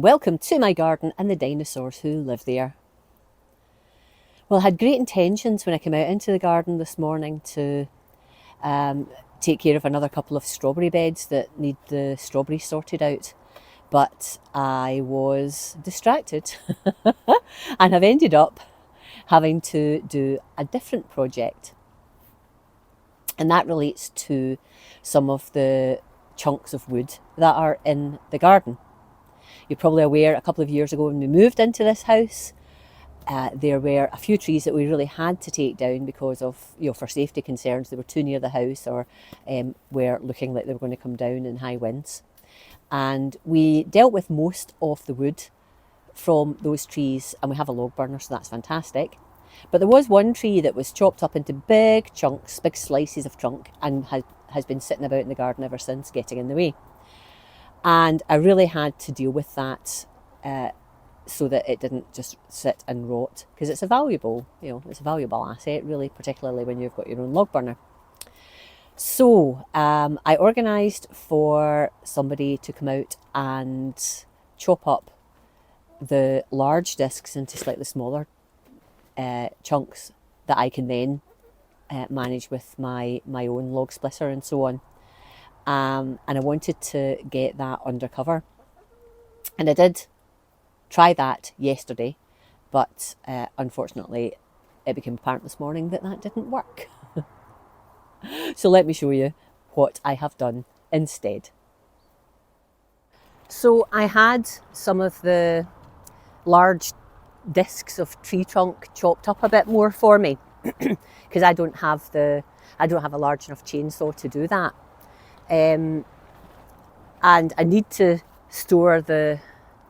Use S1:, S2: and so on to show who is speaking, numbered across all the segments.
S1: welcome to my garden and the dinosaurs who live there. Well, I had great intentions when I came out into the garden this morning to take care of another couple of strawberry beds that need the strawberries sorted out, but I was distracted and have ended up having to do a different project, and that relates to some of the chunks of wood that are in the garden. You're probably aware a couple of years ago when we moved into this house, there were a few trees that we really had to take down because of, for safety concerns. They were too near the house or were looking like they were going to come down in high winds. And we dealt with most of the wood from those trees, and we have a log burner, so that's fantastic. But there was one tree that was chopped up into big chunks, big slices of trunk, and has been sitting about in the garden ever since, getting in the way. And I really had to deal with that so that it didn't just sit and rot, because it's a valuable, it's a valuable asset, really, particularly when you've got your own log burner. So I organised for somebody to come out and chop up the large discs into slightly smaller chunks that I can then manage with my own log splitter and so on. And I wanted to get that under cover, and I did try that yesterday, but unfortunately it became apparent this morning that didn't work. So let me show you what I have done instead. So I had some of the large discs of tree trunk chopped up a bit more for me because I don't have a large enough chainsaw to do that. And I need to store the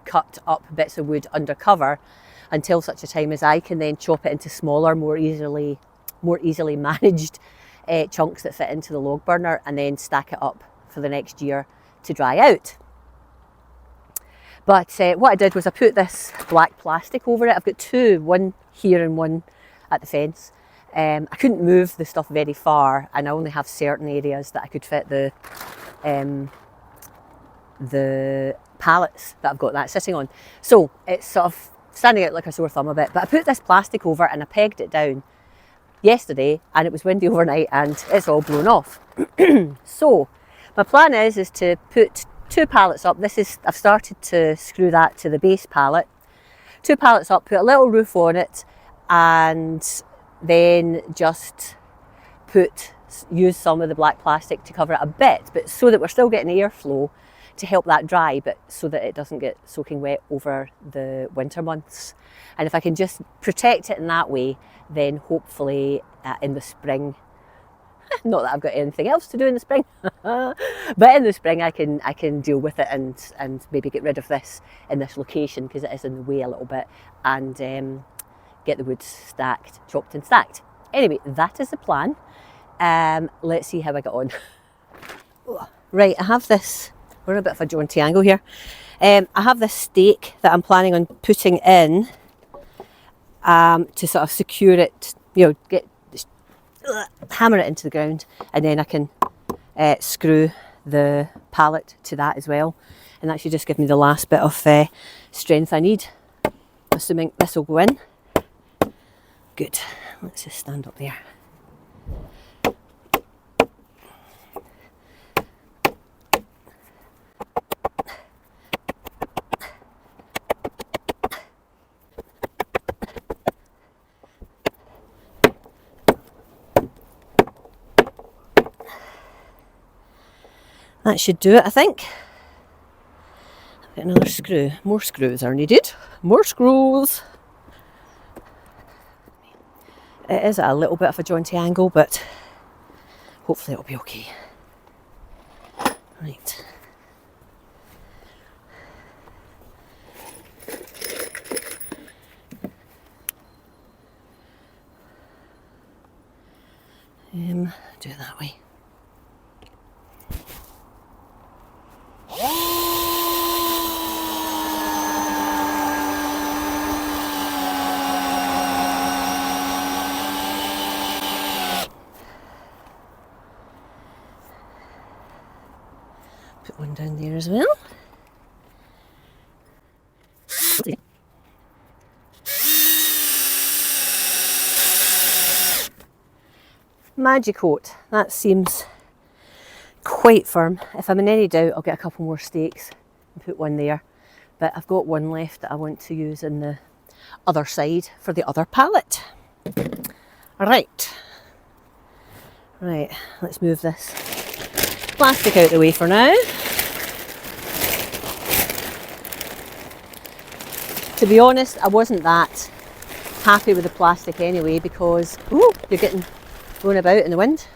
S1: cut up bits of wood under cover until such a time as I can then chop it into smaller, more easily managed chunks that fit into the log burner, and then stack it up for the next year to dry out. But what I did was I put this black plastic over it. I've got two, one here and one at the fence. I couldn't move the stuff very far, and I only have certain areas that I could fit the pallets that I've got that sitting on. So it's sort of standing out like a sore thumb a bit, but I put this plastic over and I pegged it down yesterday, and it was windy overnight and it's all blown off. So my plan is to put two pallets up. I've started to screw that to the base pallet. Two pallets up, put a little roof on it, and then just use some of the black plastic to cover it a bit, but so that we're still getting airflow to help that dry, but so that it doesn't get soaking wet over the winter months. And if I can just protect it in that way, then hopefully in the spring, not that I've got anything else to do in the spring, but in the spring I can deal with it and maybe get rid of this in this location because it is in the way a little bit, and get the wood chopped and stacked. Anyway, that is the plan. Let's see how I get on. Right, I have this, we're in a bit of a jaunty angle here. I have this stake that I'm planning on putting in to sort of secure it, hammer it into the ground, and then I can screw the pallet to that as well, and that should just give me the last bit of strength I need, assuming this will go in. Good, let's just stand up there. That should do it, I think. I've got another screw. More screws are needed. More screws. It is at a little bit of a jaunty angle, but hopefully it'll be okay. Right. Do it that way. Put one down there as well. Magicoat, that seems quite firm. If I'm in any doubt, I'll get a couple more stakes and put one there. But I've got one left that I want to use in the other side for the other pallet. Right, let's move this plastic out the way for now. To be honest, I wasn't that happy with the plastic anyway because, ooh, you're getting blown about in the wind.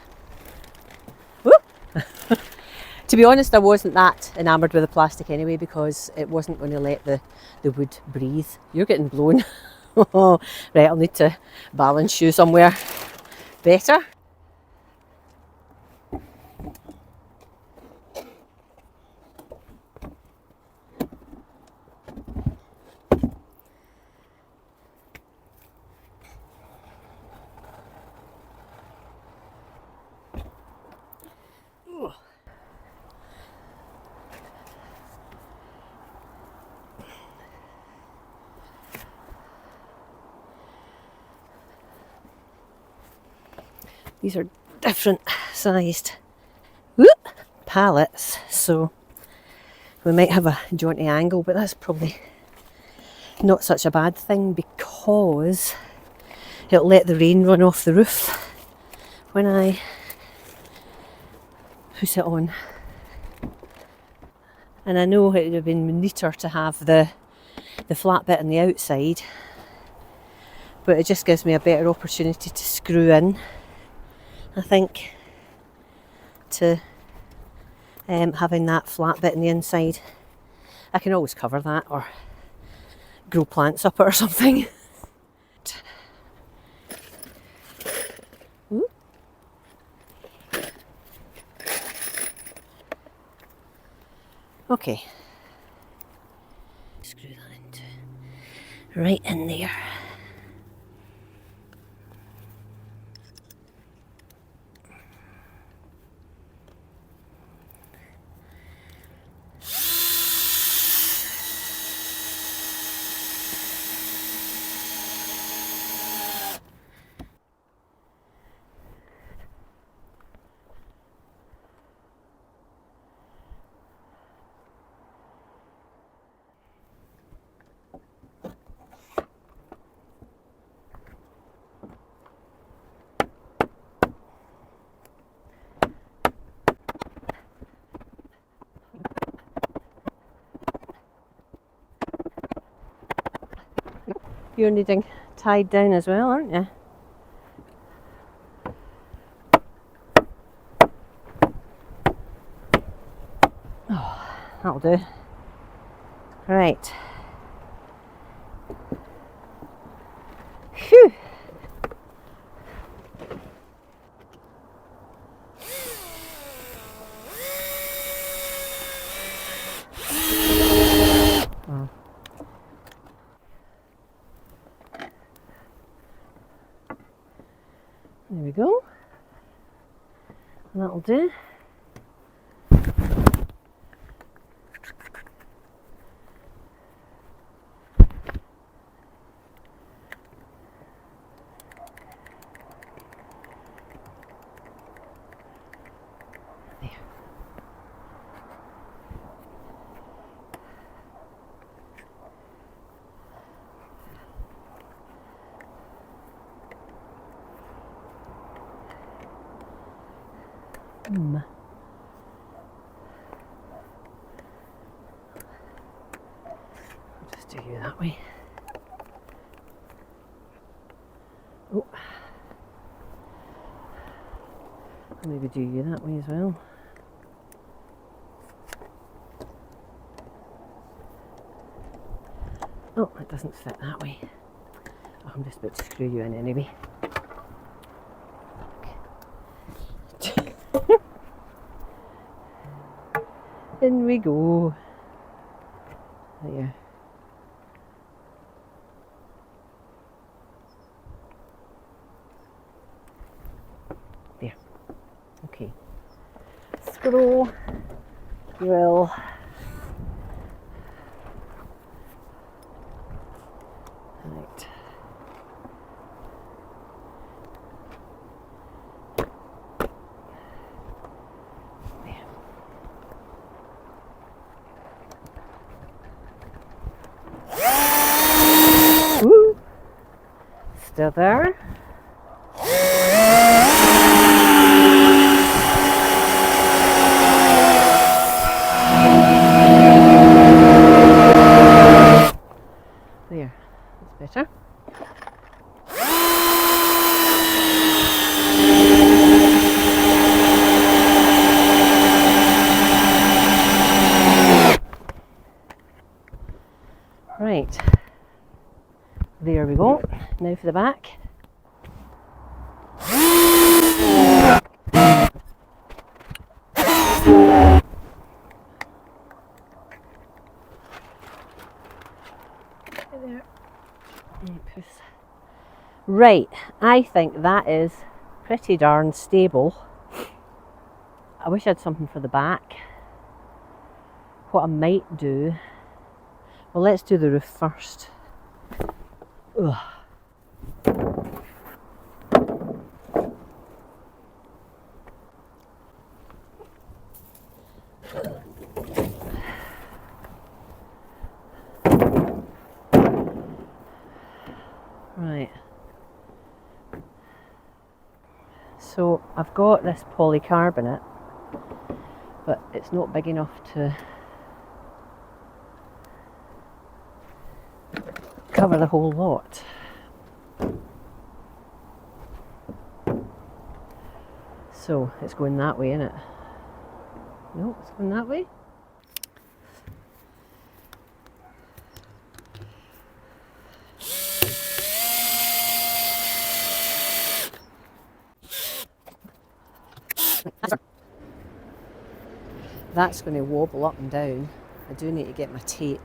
S1: To be honest, I wasn't that enamoured with the plastic anyway because it wasn't going to let the wood breathe. You're getting blown. Right, I'll need to balance you somewhere better. These are different sized pallets, so we might have a jaunty angle, but that's probably not such a bad thing because it'll let the rain run off the roof when I put it on. And I know it would have been neater to have the flat bit on the outside, but it just gives me a better opportunity to screw in, I think, to having that flat bit on the inside. I can always cover that or grow plants up it or something. Ooh. Okay. Screw that into right in there. You're needing tied down as well, aren't you? Oh, that'll do. Right. Phew. Oh. There we go. That'll do. I'll just do you that way. Oh, I'll maybe do you that way as well. Oh, it doesn't fit that way. Oh, I'm just about to screw you in anyway. In we go. There. There. Okay. Scroll, drill. Still there. There, that's better. Right, there we go. Now for the back. There. Right, I think that is pretty darn stable. I wish I had something for the back. What I might do, well, let's do the roof first. Ugh. Right. So I've got this polycarbonate, but it's not big enough to cover the whole lot. So it's going that way, isn't it? No, it's going that way. That's going to wobble up and down. I do need to get my tape.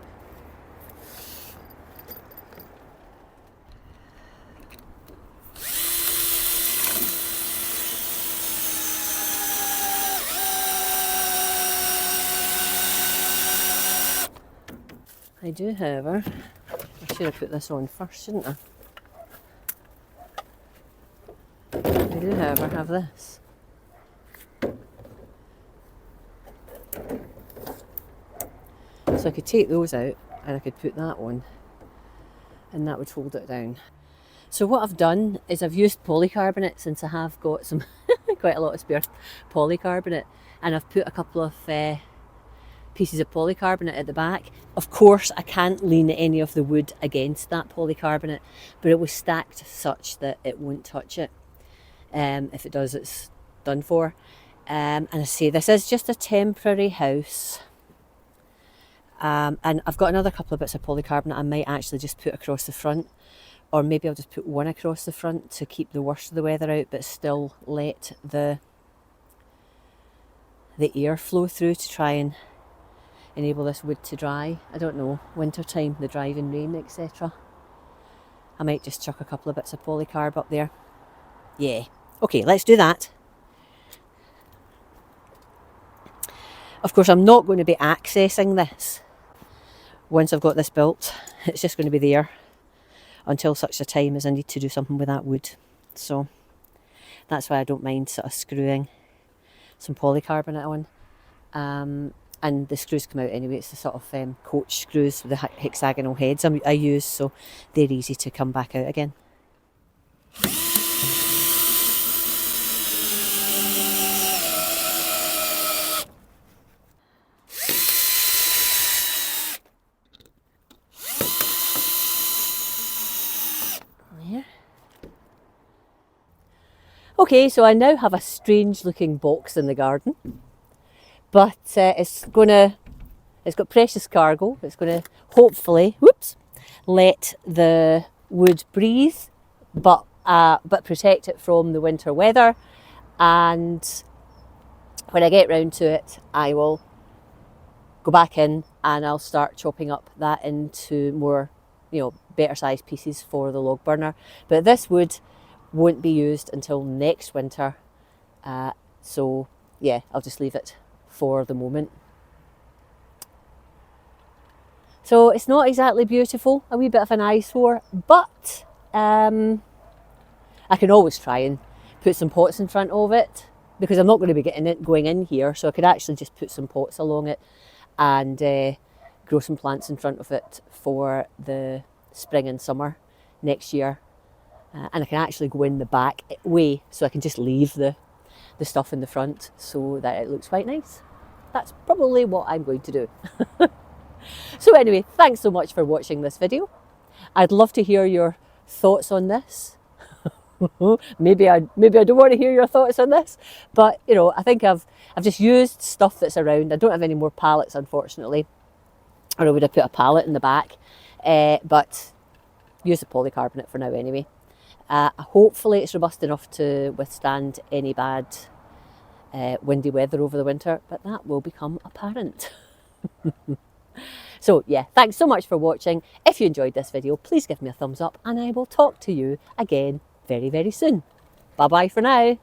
S1: I do, however, I should have put this on first, shouldn't I? I do, however, have this. So I could take those out and I could put that on and that would hold it down. So what I've done is I've used polycarbonate, since I have got some quite a lot of spare polycarbonate, and I've put a couple of pieces of polycarbonate at the back. Of course I can't lean any of the wood against that polycarbonate, but it was stacked such that it won't touch it. If it does, it's done for. And I say this is just a temporary house. And I've got another couple of bits of polycarbonate I might actually just put across the front, or maybe I'll just put one across the front to keep the worst of the weather out, but still let the air flow through to try and enable this wood to dry. I don't know, winter time, the driving rain, etc. I might just chuck a couple of bits of polycarb up there. Yeah, okay, let's do that. Of course, I'm not going to be accessing this once I've got this built. It's just going to be there until such a time as I need to do something with that wood. So that's why I don't mind sort of screwing some polycarbonate on. And the screws come out anyway. It's the sort of coach screws with the hexagonal heads I use, so they're easy to come back out again. Okay, so I now have a strange looking box in the garden, but it's got precious cargo. It's going to hopefully, let the wood breathe, but protect it from the winter weather. And when I get round to it, I will go back in and I'll start chopping up that into more, better sized pieces for the log burner. But this wood won't be used until next winter, so yeah, I'll just leave it for the moment. So it's not exactly beautiful, a wee bit of an eyesore, but I can always try and put some pots in front of it, because I'm not going to be going in here, so I could actually just put some pots along it and grow some plants in front of it for the spring and summer next year. and I can actually go in the back way, so I can just leave the stuff in the front so that it looks quite nice. That's probably what I'm going to do. So anyway, thanks so much for watching this video. I'd love to hear your thoughts on this. maybe I don't want to hear your thoughts on this, but you know, I think I've just used stuff that's around. I don't have any more pallets, unfortunately, or I would have put a pallet in the back, but use the polycarbonate for now anyway. Hopefully it's robust enough to withstand any bad windy weather over the winter, but that will become apparent. So yeah, thanks so much for watching. If you enjoyed this video, please give me a thumbs up, and I will talk to you again very, very soon. Bye bye for now.